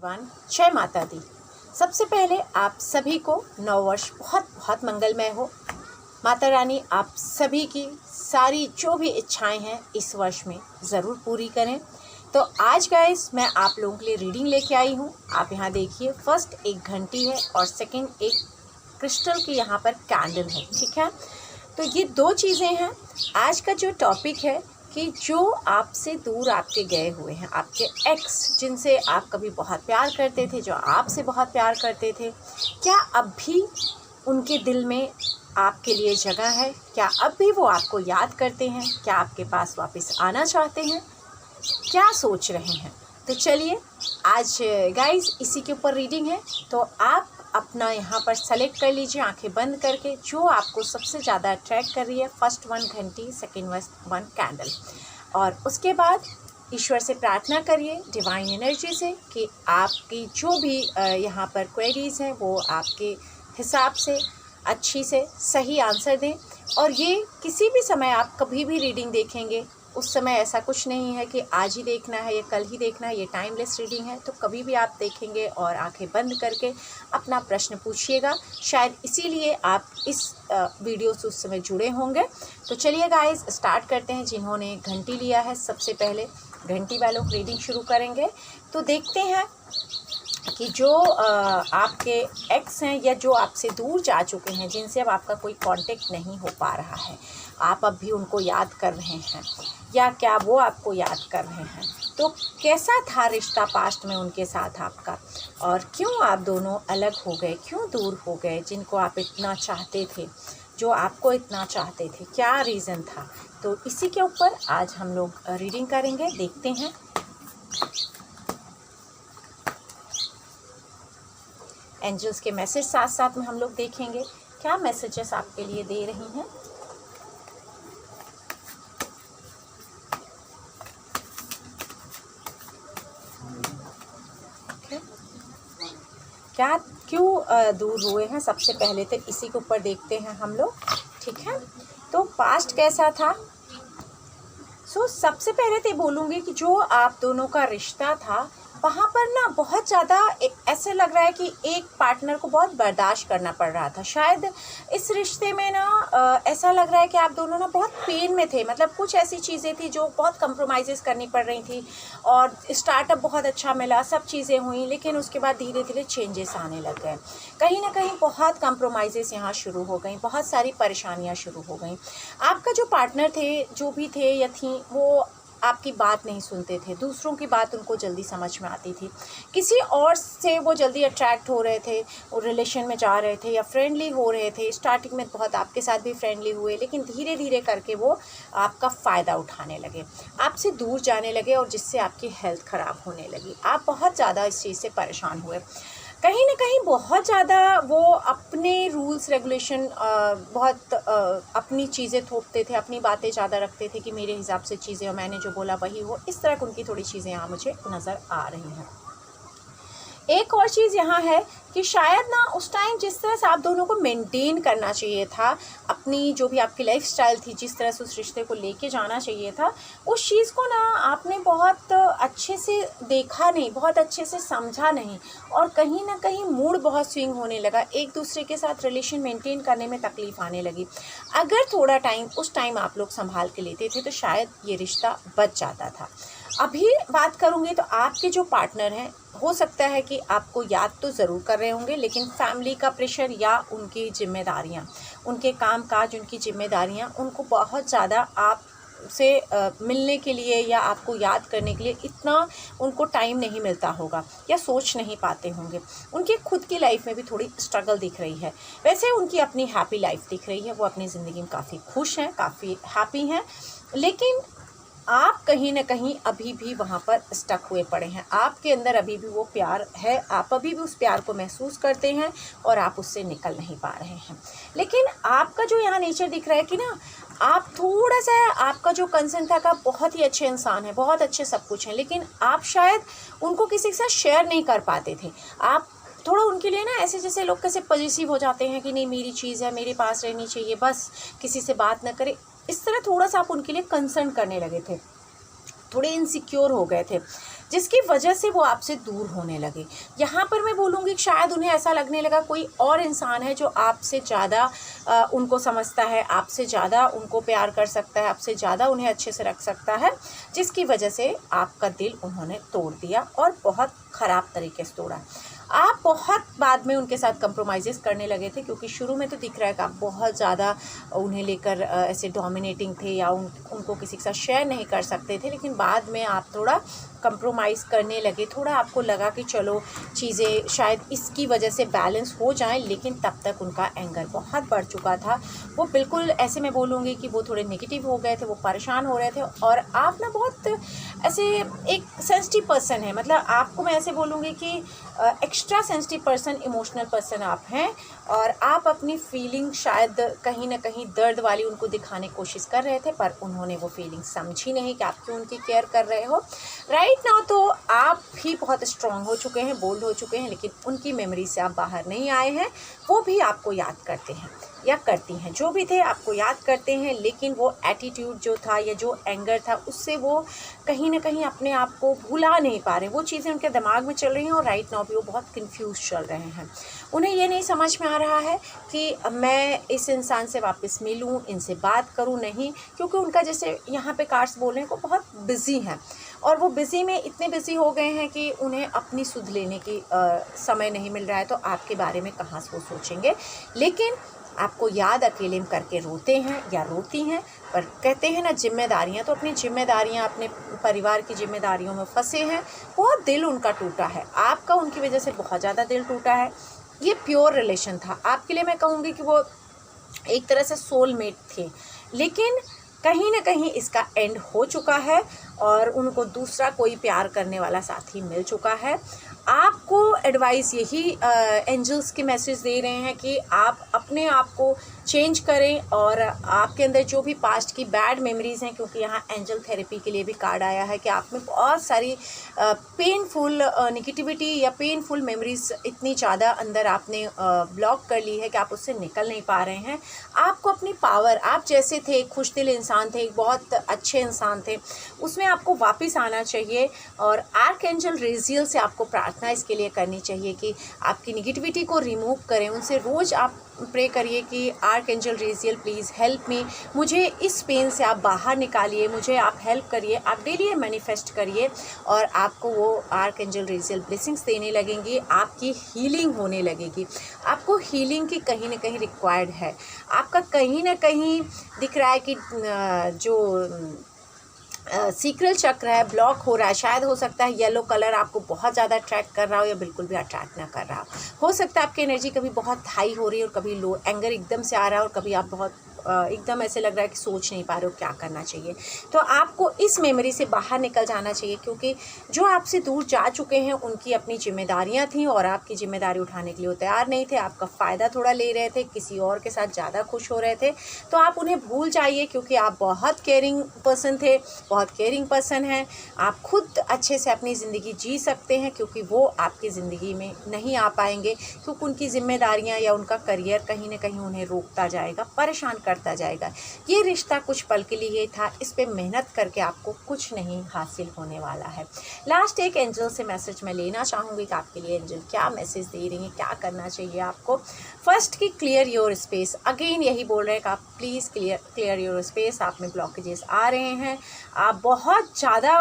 Everyone, जय माता दी। सबसे पहले आप सभी को नववर्ष बहुत बहुत मंगलमय हो। माता रानी आप सभी की सारी जो भी इच्छाएं हैं इस वर्ष में ज़रूर पूरी करें। तो आज गाइस मैं आप लोगों के लिए रीडिंग लेके आई हूँ। आप यहाँ देखिए, फर्स्ट एक घंटी है और सेकंड एक क्रिस्टल की यहाँ पर कैंडल है। ठीक है, तो ये दो चीज़ें हैं। आज का जो टॉपिक है कि जो आपसे दूर आपके गए हुए हैं, आपके एक्स, जिनसे आप कभी बहुत प्यार करते थे, जो आपसे बहुत प्यार करते थे, क्या अब भी उनके दिल में आपके लिए जगह है? क्या अब भी वो आपको याद करते हैं? क्या आपके पास वापस आना चाहते हैं? क्या सोच रहे हैं? तो चलिए आज गाइस इसी के ऊपर रीडिंग है। तो आप अपना यहाँ पर सेलेक्ट कर लीजिए आंखें बंद करके, जो आपको सबसे ज़्यादा अट्रैक्ट कर रही है। फर्स्ट वन घंटी, सेकंड वन कैंडल। और उसके बाद ईश्वर से प्रार्थना करिए, डिवाइन एनर्जी से, कि आपकी जो भी यहाँ पर क्वेरीज हैं वो आपके हिसाब से अच्छी से सही आंसर दें। और ये किसी भी समय आप कभी भी रीडिंग देखेंगे, उस समय ऐसा कुछ नहीं है कि आज ही देखना है या कल ही देखना है। ये टाइमलेस रीडिंग है, तो कभी भी आप देखेंगे और आंखें बंद करके अपना प्रश्न पूछिएगा। शायद इसीलिए आप इस वीडियो से उस समय जुड़े होंगे। तो चलिए गाइस स्टार्ट करते हैं। जिन्होंने घंटी लिया है सबसे पहले घंटी वालों की रीडिंग शुरू करेंगे। तो देखते हैं कि जो आपके एक्स हैं या जो आपसे दूर जा चुके हैं, जिनसे अब आपका कोई कांटेक्ट नहीं हो पा रहा है, आप अब भी उनको याद कर रहे हैं या क्या वो आपको याद कर रहे हैं? तो कैसा था रिश्ता पास्ट में उनके साथ आपका, और क्यों आप दोनों अलग हो गए, क्यों दूर हो गए? जिनको आप इतना चाहते थे, जो आपको इतना चाहते थे, क्या रीज़न था? तो इसी के ऊपर आज हम लोग रीडिंग करेंगे। देखते हैं एंजल्स के मैसेज साथ साथ में हम लोग देखेंगे क्या मैसेजेस आपके लिए दे रही हैं। क्या क्यों दूर हुए हैं? सबसे पहले तो इसी के ऊपर देखते हैं हम लोग। ठीक है, तो पास्ट कैसा था? सबसे पहले तो बोलूँगी कि जो आप दोनों का रिश्ता था वहाँ पर ना बहुत ज़्यादा ऐसे लग रहा है कि एक पार्टनर को बहुत बर्दाश्त करना पड़ रहा था। शायद इस रिश्ते में ना ऐसा लग रहा है कि आप दोनों ना बहुत पेन में थे। मतलब कुछ ऐसी चीज़ें थी जो बहुत कंप्रोमाइज़ करनी पड़ रही थी, और स्टार्टअप बहुत अच्छा मिला, सब चीज़ें हुई, लेकिन उसके बाद धीरे धीरे चेंजेस आने लग गए। कहीं ना कहीं बहुत कंप्रोमाइज़ेस यहाँ शुरू हो गई, बहुत सारी परेशानियाँ शुरू हो गई। आपका जो पार्टनर थे, जो भी थे या थी, वो आपकी बात नहीं सुनते थे, दूसरों की बात उनको जल्दी समझ में आती थी, किसी और से वो जल्दी अट्रैक्ट हो रहे थे, वो रिलेशन में जा रहे थे या फ्रेंडली हो रहे थे। स्टार्टिंग में बहुत आपके साथ भी फ्रेंडली हुए, लेकिन धीरे धीरे करके वो आपका फ़ायदा उठाने लगे, आपसे दूर जाने लगे, और जिससे आपकी हेल्थ ख़राब होने लगी। आप बहुत ज़्यादा इस चीज़ से परेशान हुए। कहीं ना कहीं बहुत ज़्यादा वो अपने रूल्स रेगुलेशन बहुत अपनी चीज़ें थोपते थे, अपनी बातें ज़्यादा रखते थे कि मेरे हिसाब से चीज़ें और मैंने जो बोला वही हो। इस तरह की उनकी थोड़ी चीज़ें यहाँ मुझे नज़र आ रही हैं। एक और चीज़ यहाँ है कि शायद ना उस टाइम जिस तरह से आप दोनों को मेंटेन करना चाहिए था, अपनी जो भी आपकी लाइफस्टाइल थी, जिस तरह से उस रिश्ते को लेके जाना चाहिए था, उस चीज़ को ना आपने बहुत अच्छे से देखा नहीं, बहुत अच्छे से समझा नहीं, और कहीं ना कहीं मूड बहुत स्विंग होने लगा। एक दूसरे के साथ रिलेशन मेंटेन करने में तकलीफ़ आने लगी। अगर थोड़ा टाइम उस टाइम आप लोग संभाल के लेते थे तो शायद ये रिश्ता बच जाता था। अभी बात करूँगी तो आपके जो पार्टनर हैं, हो सकता है कि आपको याद तो ज़रूर कर रहे होंगे, लेकिन फैमिली का प्रेशर या उनकी जिम्मेदारियां, उनके कामकाज, उनकी जिम्मेदारियां उनको बहुत ज़्यादा आपसे मिलने के लिए या आपको याद करने के लिए इतना उनको टाइम नहीं मिलता होगा, या सोच नहीं पाते होंगे। उनकी खुद की लाइफ में भी थोड़ी स्ट्रगल दिख रही है। वैसे उनकी अपनी हैप्पी लाइफ दिख रही है, वो अपनी ज़िंदगी में काफ़ी खुश हैं, काफ़ी हैप्पी हैं, लेकिन आप कहीं ना कहीं अभी भी वहाँ पर स्टक हुए पड़े हैं। आपके अंदर अभी भी वो प्यार है, आप अभी भी उस प्यार को महसूस करते हैं और आप उससे निकल नहीं पा रहे हैं। लेकिन आपका जो यहाँ नेचर दिख रहा है कि ना, आप थोड़ा सा, आपका जो कंसर्न था का बहुत ही अच्छे इंसान है, बहुत अच्छे सब कुछ हैं, लेकिन आप शायद उनको किसी के साथ शेयर नहीं कर पाते थे। आप थोड़ा उनके लिए ना ऐसे, जैसे लोग कैसे पॉजिटिव हो जाते हैं कि नहीं मेरी चीज़ है, मेरे पास रहनी चाहिए, बस किसी से बात न करे, इस तरह थोड़ा सा आप उनके लिए कंसर्न करने लगे थे, थोड़े इनसिक्योर हो गए थे। जिसकी वजह से वो आपसे दूर होने लगे। यहाँ पर मैं बोलूँगी शायद उन्हें ऐसा लगने लगा कोई और इंसान है जो आपसे ज़्यादा उनको समझता है, आपसे ज़्यादा उनको प्यार कर सकता है, आपसे ज़्यादा उन्हें अच्छे से रख सकता है, जिसकी वजह से आपका दिल उन्होंने तोड़ दिया और बहुत ख़राब तरीके से तोड़ा। आप बहुत बाद में उनके साथ कंप्रोमाइज़ करने लगे थे, क्योंकि शुरू में तो दिख रहा है कि आप बहुत ज़्यादा उन्हें लेकर ऐसे डोमिनेटिंग थे या उनको किसी के साथ शेयर नहीं कर सकते थे, लेकिन बाद में आप थोड़ा कंप्रोमाइज़ करने लगे। थोड़ा आपको लगा कि चलो चीज़ें शायद इसकी वजह से बैलेंस हो जाएं, लेकिन तब तक उनका एंगर बहुत बढ़ चुका था। वो बिल्कुल ऐसे मैं बोलूँगी कि वो थोड़े नेगेटिव हो गए थे, वो परेशान हो रहे थे। और आप ना बहुत ऐसे एक सेंसिटिव पर्सन है, मतलब आपको मैं ऐसे बोलूँगी कि extra sensitive person, emotional person आप हैं, और आप अपनी फीलिंग शायद कहीं ना कहीं दर्द वाली उनको दिखाने की कोशिश कर रहे थे, पर उन्होंने वो फीलिंग समझी नहीं कि आप क्यों उनकी केयर कर रहे हो। राइट नाउ तो आप भी बहुत स्ट्रांग हो चुके हैं, बोल्ड हो चुके हैं, लेकिन उनकी मेमोरी से आप बाहर नहीं आए हैं। वो भी आपको याद करते हैं या करती हैं, जो भी थे आपको याद करते हैं, लेकिन वो एटीट्यूड जो था या जो एंगर था उससे वो कहीं ना कहीं अपने आप को भुला नहीं पा रहे। वो चीज़ें उनके दिमाग में चल रही हैं और राइट नाउ भी वो बहुत कंफ्यूज चल रहे हैं। उन्हें ये नहीं समझ में आ रहा है कि मैं इस इंसान से वापस मिलूं, इनसे बात करूं, नहीं, क्योंकि उनका जैसे यहाँ पे कार्ड्स बोल रहे हैं वो बहुत बिजी हैं, और वो बिज़ी में इतने बिज़ी हो गए हैं कि उन्हें अपनी सुध लेने की समय नहीं मिल रहा है। तो आपके बारे में कहाँ से वो सोचेंगे। लेकिन आपको याद अकेले में करके रोते हैं या रोती हैं, पर कहते हैं ना जिम्मेदारियां, तो अपनी जिम्मेदारियां, अपने परिवार की जिम्मेदारियों में फंसे हैं। बहुत दिल उनका टूटा है, आपका उनकी वजह से बहुत ज़्यादा दिल टूटा है। ये प्योर रिलेशन था आपके लिए, मैं कहूँगी कि वो एक तरह से सोलमेट थे, लेकिन कहीं ना कहीं इसका एंड हो चुका है और उनको दूसरा कोई प्यार करने वाला साथी मिल चुका है। आपको एडवाइस यही एंजल्स के मैसेज दे रहे हैं कि आप अपने आप को चेंज करें, और आपके अंदर जो भी पास्ट की बैड मेमोरीज़ हैं, क्योंकि यहाँ एंजल थेरेपी के लिए भी कार्ड आया है कि आप में बहुत सारी पेनफुल नेगेटिविटी या पेनफुल मेमोरीज़ इतनी ज़्यादा अंदर आपने ब्लॉक कर ली है कि आप उससे निकल नहीं पा रहे हैं। आपको अपनी पावर, आप जैसे थे, एक खुशदिल इंसान थे, एक बहुत अच्छे इंसान थे, उसमें आपको वापस आना चाहिए। और आर्क एंजल रेजियल से आपको प्रार्थना इसके लिए करनी चाहिए कि आपकी निगेटिविटी को रिमूव करें। उनसे रोज़ आप प्रे करिए कि archangel Raziel please help me, मुझे इस पेन से आप बाहर निकालिए, मुझे आप हेल्प करिए। आप डेली ये मैनिफेस्ट करिए और आपको वो आर्क एंजल रेजियल ब्लेसिंग्स देने लगेंगी, आपकी हीलिंग होने लगेगी। आपको हीलिंग की कहीं ना कहीं रिक्वायर्ड है। आपका कहीं ना कहीं दिख रहा है कि जो सीक्रेट चक्र है ब्लॉक हो रहा है। शायद हो सकता है येलो कलर आपको बहुत ज़्यादा अट्रैक्ट कर रहा हो या बिल्कुल भी अट्रैक्ट ना कर रहा हो सकता है आपकी एनर्जी कभी बहुत हाई हो रही है और कभी लो, एंगर एकदम से आ रहा है और कभी आप बहुत एकदम ऐसे लग रहा है कि सोच नहीं पा रहे हो क्या करना चाहिए। तो आपको इस मेमोरी से बाहर निकल जाना चाहिए, क्योंकि जो आपसे दूर जा चुके हैं उनकी अपनी जिम्मेदारियां थीं और आपकी जिम्मेदारी उठाने के लिए वो तैयार नहीं थे। आपका फ़ायदा थोड़ा ले रहे थे, किसी और के साथ ज़्यादा खुश हो रहे थे। तो आप उन्हें भूल जाइए, क्योंकि आप बहुत केयरिंग पर्सन थे, बहुत केयरिंग पर्सन हैं। आप खुद अच्छे से अपनी ज़िंदगी जी सकते हैं, क्योंकि वो आपकी ज़िंदगी में नहीं आ पाएंगे, क्योंकि उनकी जिम्मेदारियाँ या उनका करियर कहीं ना कहीं उन्हें रोकता जाएगा, परेशान करता जाएगा। ये रिश्ता कुछ पल के लिए था, इस पे मेहनत करके आपको कुछ नहीं हासिल होने वाला है। लास्ट एक एंजल से मैसेज मैं लेना चाहूँगी कि आपके लिए एंजल क्या मैसेज दे रही हैं, क्या करना चाहिए आपको। फर्स्ट की क्लियर योर स्पेस, अगेन यही बोल रहे हैं कि आप प्लीज़ क्लियर योर स्पेस। आप में ब्लॉकेजेस आ रहे हैं, आप बहुत ज़्यादा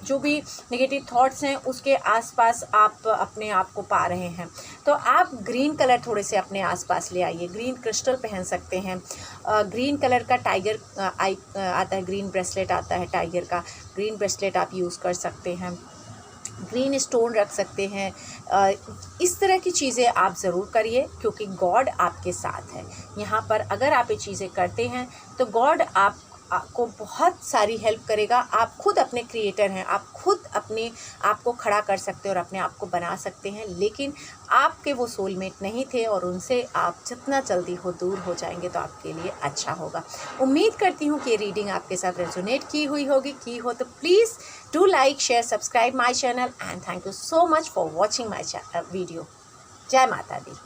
जो भी नेगेटिव थॉट्स हैं उसके आसपास आप अपने आप को पा रहे हैं। तो आप ग्रीन कलर थोड़े से अपने आसपास ले आइए। ग्रीन क्रिस्टल पहन सकते हैं, ग्रीन कलर का टाइगर आई आता है, ग्रीन ब्रेसलेट आता है टाइगर का, ग्रीन ब्रेसलेट आप यूज़ कर सकते हैं। ग्रीन स्टोन रख सकते हैं। इस तरह की चीज़ें आप ज़रूर करिए, क्योंकि गॉड आपके साथ है। यहाँ पर अगर आप ये चीज़ें करते हैं तो गॉड आपको बहुत सारी हेल्प करेगा। आप खुद अपने क्रिएटर हैं, आप खुद अपने आप को खड़ा कर सकते हैं और अपने आप को बना सकते हैं। लेकिन आपके वो सोलमेट नहीं थे और उनसे आप जितना जल्दी हो दूर हो जाएंगे तो आपके लिए अच्छा होगा। उम्मीद करती हूँ कि ये रीडिंग आपके साथ रेजोनेट की हुई होगी। की हो तो please do like, share, subscribe my channel and thank you so much for watching my video. जय माता दी।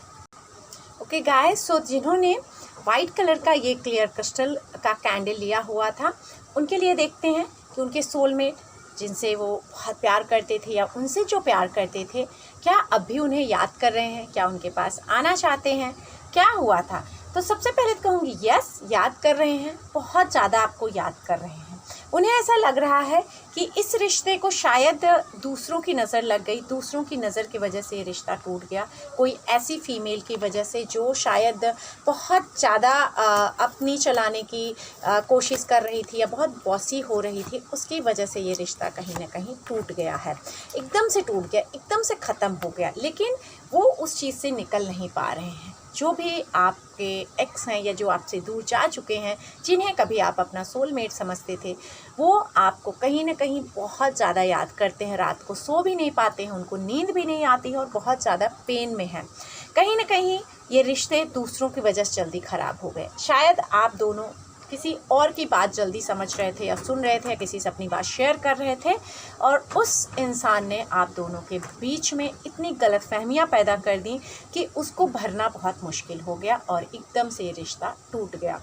ओके गाइस, सो जिन्होंने वाइट कलर का ये क्लियर क्रिस्टल का कैंडल लिया हुआ था उनके लिए देखते हैं कि उनके सोलमेट जिनसे वो बहुत प्यार करते थे या उनसे जो प्यार करते थे, क्या अब भी उन्हें याद कर रहे हैं? क्या उनके पास आना चाहते हैं? क्या हुआ था? तो सबसे पहले तो कहूँगी यस, याद कर रहे हैं, बहुत ज़्यादा आपको याद कर रहे हैं। उन्हें ऐसा लग रहा है कि इस रिश्ते को शायद दूसरों की नज़र लग गई, दूसरों की नज़र की वजह से ये रिश्ता टूट गया। कोई ऐसी फ़ीमेल की वजह से जो शायद बहुत ज़्यादा अपनी चलाने की कोशिश कर रही थी या बहुत बॉसी हो रही थी, उसकी वजह से ये रिश्ता कहीं ना कहीं टूट गया है। एकदम से टूट गया, एकदम से ख़त्म हो गया, लेकिन वो उस चीज़ से निकल नहीं पा रहे हैं। जो भी आपके एक्स हैं या जो आपसे दूर जा चुके हैं, जिन्हें कभी आप अपना सोलमेट समझते थे, वो आपको कहीं ना कहीं बहुत ज़्यादा याद करते हैं। रात को सो भी नहीं पाते हैं, उनको नींद भी नहीं आती है और बहुत ज़्यादा पेन में है। कहीं ना कहीं ये रिश्ते दूसरों की वजह से जल्दी ख़राब हो गए। शायद आप दोनों किसी और की बात जल्दी समझ रहे थे या सुन रहे थे या किसी से अपनी बात शेयर कर रहे थे, और उस इंसान ने आप दोनों के बीच में इतनी गलतफहमियां पैदा कर दी कि उसको भरना बहुत मुश्किल हो गया और एकदम से ये रिश्ता टूट गया।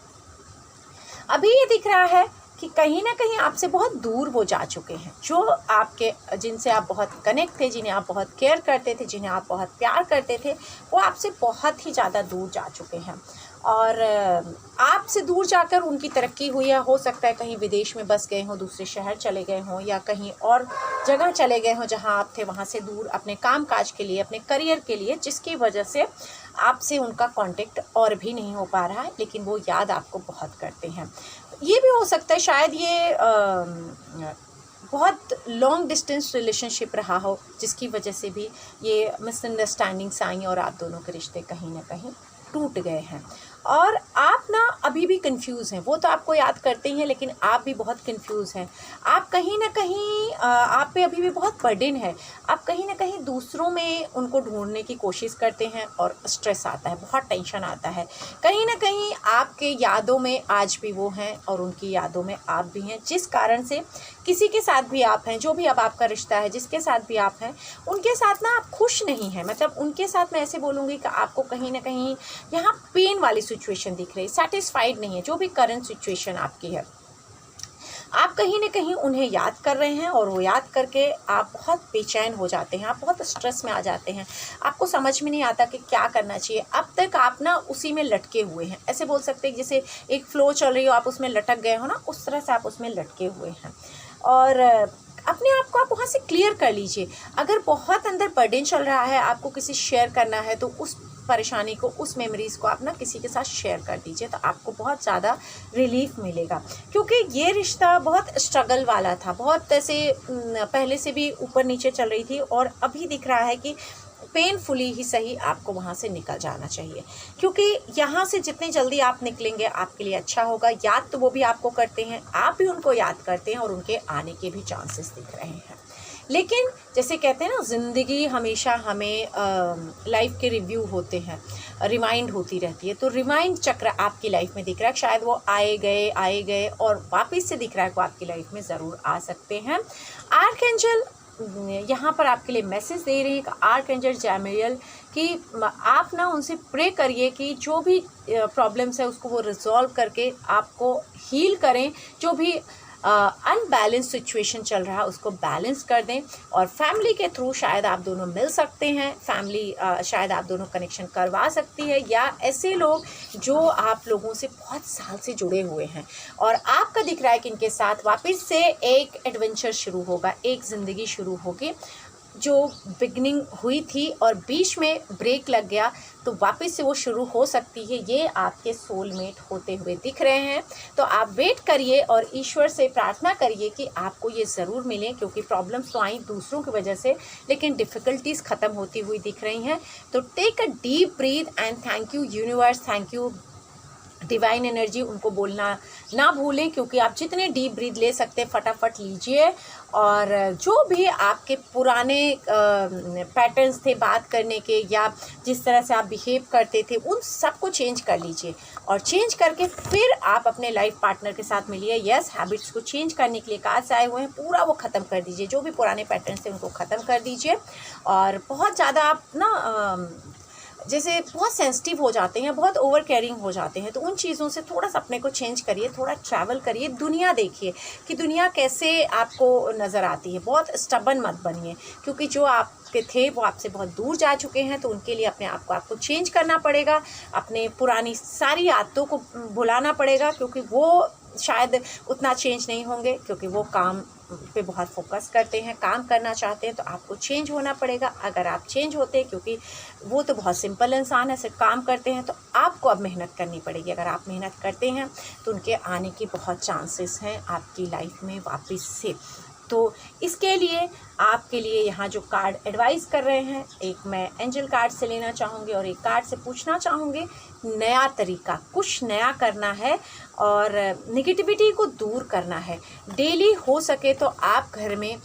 अभी ये दिख रहा है कि कहीं ना कहीं आपसे बहुत दूर वो जा चुके हैं। जो आपके, जिनसे आप बहुत कनेक्ट थे, जिन्हें आप बहुत केयर करते थे, जिन्हें आप बहुत प्यार करते थे, वो आपसे बहुत ही ज़्यादा दूर जा चुके हैं। और आपसे दूर जाकर उनकी तरक्की हुई है। हो सकता है कहीं विदेश में बस गए हों, दूसरे शहर चले गए हों, या कहीं और जगह चले गए हों जहां आप थे, वहां से दूर अपने काम काज के लिए, अपने करियर के लिए, जिसकी वजह से आपसे उनका कांटेक्ट और भी नहीं हो पा रहा है, लेकिन वो याद आपको बहुत करते हैं। ये भी हो सकता है शायद ये बहुत लॉन्ग डिस्टेंस रिलेशनशिप रहा हो, जिसकी वजह से भी ये मिसअंडरस्टैंडिंग्स आई और आप दोनों के रिश्ते कहीं ना कहीं टूट गए हैं। और आप ना अभी भी कंफ्यूज हैं। वो तो आपको याद करते ही हैं, लेकिन आप भी बहुत कंफ्यूज हैं। आप कहीं ना कहीं आप पे अभी भी बहुत बर्डन है। आप कहीं ना कहीं दूसरों में उनको ढूंढने की कोशिश करते हैं और स्ट्रेस आता है, बहुत टेंशन आता है। कहीं ना कहीं आपके यादों में आज भी वो हैं और उनकी यादों में आप भी हैं, जिस कारण से किसी के साथ भी आप हैं, जो भी अब आपका रिश्ता है, जिसके साथ भी आप हैं, उनके साथ ना आप खुश नहीं हैं। मतलब उनके साथ मैं ऐसे बोलूँगी कि आपको कहीं ना कहीं यहाँ पेन वाली सिचुएशन दिख रही है, सेटिस्फाइड नहीं है जो भी करंट सिचुएशन आपकी है। आप कहीं ना कहीं उन्हें याद कर रहे हैं और वो याद करके आप बहुत बेचैन हो जाते हैं, आप बहुत स्ट्रेस में आ जाते हैं। आपको समझ में नहीं आता कि क्या करना चाहिए। अब तक आप ना उसी में लटके हुए हैं, ऐसे बोल सकते हैं जैसे एक फ्लो चल रही हो, आप उसमें लटक गए हो ना, उस तरह से आप उसमें लटके हुए हैं। और अपने आप को आप वहाँ से क्लियर कर लीजिए। अगर बहुत अंदर बर्डन चल रहा है, आपको किसी शेयर करना है, तो उस परेशानी को, उस मेमोरीज़ को आप ना किसी के साथ शेयर कर दीजिए, तो आपको बहुत ज़्यादा रिलीफ मिलेगा। क्योंकि ये रिश्ता बहुत स्ट्रगल वाला था, बहुत ऐसे पहले से भी ऊपर नीचे चल रही थी, और अभी दिख रहा है कि पेनफुली ही सही आपको वहाँ से निकल जाना चाहिए। क्योंकि यहाँ से जितनी जल्दी आप निकलेंगे आपके लिए अच्छा होगा। याद तो वो भी आपको करते हैं, आप भी उनको याद करते हैं, और उनके आने के भी चांसेस दिख रहे हैं। लेकिन जैसे कहते हैं ना, ज़िंदगी हमेशा हमें लाइफ के रिव्यू होते हैं, रिमाइंड होती रहती है। तो रिमाइंड चक्र आपकी लाइफ में दिख रहा है, शायद वो आए गए और वापस से दिख रहा है कि वो आपकी लाइफ में ज़रूर आ सकते हैं। आर्कएंजल यहाँ पर आपके लिए मैसेज दे रही है कि आर्कएंजल जैमियल कि आप ना उनसे प्रे करिए कि जो भी प्रॉब्लम्स है उसको वो रिजॉल्व करके आपको हील करें। जो भी अनबैलेंस सिचुएशन चल रहा है उसको बैलेंस कर दें, और फैमिली के थ्रू शायद आप दोनों मिल सकते हैं। फैमिली शायद आप दोनों कनेक्शन करवा सकती है, या ऐसे लोग जो आप लोगों से बहुत साल से जुड़े हुए हैं और आपका दिख रहा है कि इनके साथ वापस से एक एडवेंचर शुरू होगा, एक ज़िंदगी शुरू होगी। जो बिगनिंग हुई थी और बीच में ब्रेक लग गया, तो वापस से वो शुरू हो सकती है। ये आपके सोलमेट होते हुए दिख रहे हैं। तो आप वेट करिए और ईश्वर से प्रार्थना करिए कि आपको ये ज़रूर मिले, क्योंकि प्रॉब्लम्स तो आई दूसरों की वजह से, लेकिन डिफ़िकल्टीज़ ख़त्म होती हुई दिख रही हैं। तो take a deep breath and thank you universe, thank you divine energy. उनको बोलना ना भूलें, क्योंकि आप जितने डीप ब्रीथ ले सकते हैं फटाफट लीजिए। और जो भी आपके पुराने पैटर्न्स थे बात करने के, या जिस तरह से आप बिहेव करते थे, उन सब को चेंज कर लीजिए, और चेंज करके फिर आप अपने लाइफ पार्टनर के साथ मिलिए। यस, हैबिट्स को चेंज करने के लिए कार्ड्स आए हुए हैं, पूरा वो ख़त्म कर दीजिए। जो भी पुराने पैटर्न्स थे उनको ख़त्म कर दीजिए, और बहुत ज़्यादा आप ना जैसे बहुत सेंसिटिव हो जाते हैं, बहुत ओवर केयरिंग हो जाते हैं, तो उन चीज़ों से थोड़ा सा अपने को चेंज करिए, थोड़ा ट्रैवल करिए, दुनिया देखिए कि दुनिया कैसे आपको नज़र आती है। बहुत स्टबन मत बनिए, क्योंकि जो आपके थे वो आपसे बहुत दूर जा चुके हैं, तो उनके लिए अपने आप को आपको चेंज करना पड़ेगा, अपने पुरानी सारी आदतों को भुलाना पड़ेगा, क्योंकि वो शायद उतना चेंज नहीं होंगे, क्योंकि वो काम पे बहुत फोकस करते हैं, काम करना चाहते हैं। तो आपको चेंज होना पड़ेगा। अगर आप चेंज होते हैं, क्योंकि वो तो बहुत सिंपल इंसान है, सिर्फ काम करते हैं, तो आपको अब मेहनत करनी पड़ेगी। अगर आप मेहनत करते हैं तो उनके आने की बहुत चांसेस हैं आपकी लाइफ में वापस से। तो इसके लिए आपके लिए यहाँ जो कार्ड एडवाइस कर रहे हैं, एक मैं एंजल कार्ड से लेना चाहूँगी और एक कार्ड से पूछना चाहूँगी। नया तरीका, कुछ नया करना है और नेगेटिविटी को दूर करना है। डेली हो सके तो आप घर में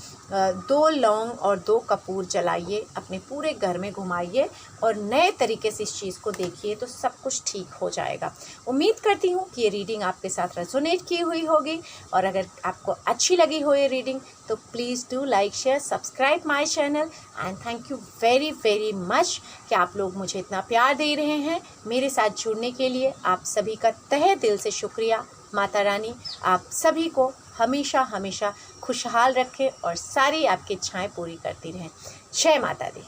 2 लौंग और 2 कपूर जलाइए, अपने पूरे घर में घुमाइए और नए तरीके से इस चीज़ को देखिए, तो सब कुछ ठीक हो जाएगा। उम्मीद करती हूँ कि ये रीडिंग आपके साथ रेजोनेट की हुई होगी, और अगर आपको अच्छी लगी हो ये रीडिंग तो please do like, share, subscribe my channel. And thank you very very much कि आप लोग मुझे इतना प्यार दे रहे हैं। मेरे साथ जुड़ने के लिए आप सभी का तहे दिल से शुक्रिया। माता रानी आप सभी को हमेशा हमेशा खुशहाल रखे और सारी आपकी इच्छाएं पूरी करती रहें। जय माता दी।